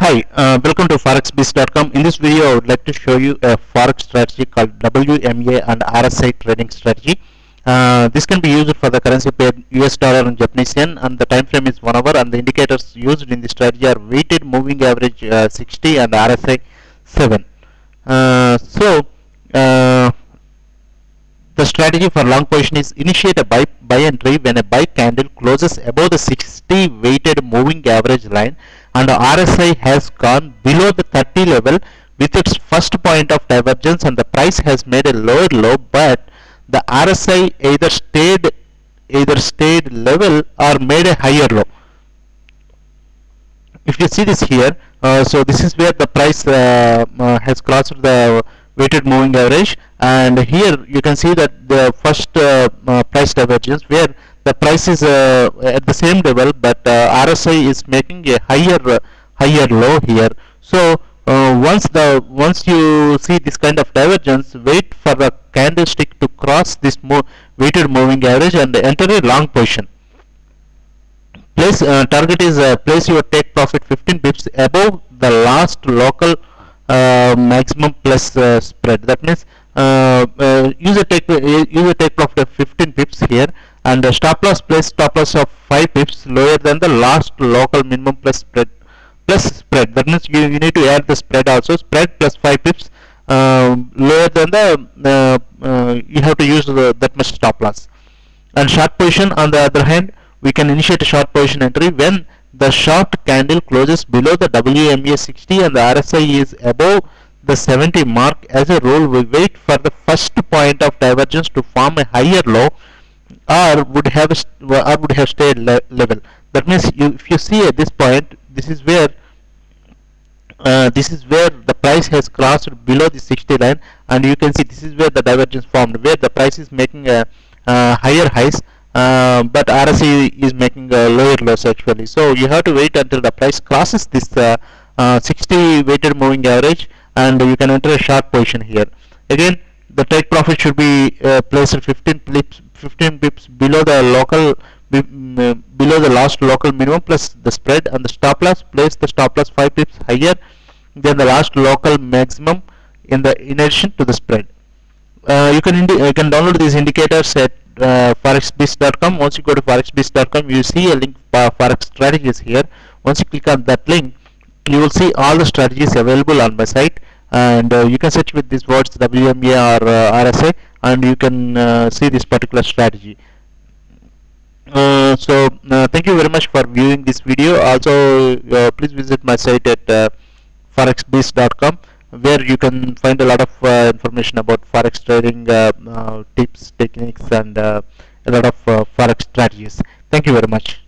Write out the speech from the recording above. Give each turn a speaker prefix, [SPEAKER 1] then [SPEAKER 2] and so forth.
[SPEAKER 1] Hi, welcome to forexbiz.com. In this video, I would like to show you a forex strategy called WMA and RSI trading strategy. This can be used for the currency pair US dollar and Japanese yen, and the time frame is 1 hour, and the indicators used in the strategy are weighted moving average 60 and RSI 7. The strategy for long position is initiate a buy entry when a buy candle closes above the 60 weighted moving average line and the RSI has gone below the 30 level with its first point of divergence, and the price has made a lower low, but the RSI either stayed level or made a higher low. If you see this here, so this is where the price has crossed the weighted moving average, and here you can see that the first price divergence where the price is at the same level, but RSI is making a higher low here. So once you see this kind of divergence, wait for the candlestick to cross this weighted moving average and enter a long position. Target is place your take profit 15 pips above the last local maximum plus spread. That means use a take profit of 15 pips here, and stop loss of 5 pips lower than the last local minimum plus spread. That means you need to add the spread also. Spread plus 5 pips lower than the you have to use that much stop loss. And short position, on the other hand, we can initiate a short position entry when the short candle closes below the WMA 60 and the RSI is above the 70 mark. As a rule, we wait for the first point of divergence to form a higher low or would have stayed level. That means if you see at this point, this is where the price has crossed below the 60 line, and you can see this is where the divergence formed, where the price is making a higher highs, but RSI is making lower lows actually. So you have to wait until the price crosses this 60 weighted moving average, and you can enter a short position here. Again, the take profit should be placed 15 pips below the local below the last local minimum plus the spread, and the stop loss, place the stop loss 5 pips higher than the last local maximum in addition to the spread. You can download these indicators at forexbiz.com. Once you go to forexbiz.com, you see a link for forex strategies here. Once you click on that link, you will see all the strategies available on my site, and you can search with these words WMA or RSI, and you can see this particular strategy. Thank you very much for viewing this video. Also, please visit my site at forexbiz.com, where you can find a lot of information about forex trading tips, techniques, and a lot of forex strategies. Thank you very much.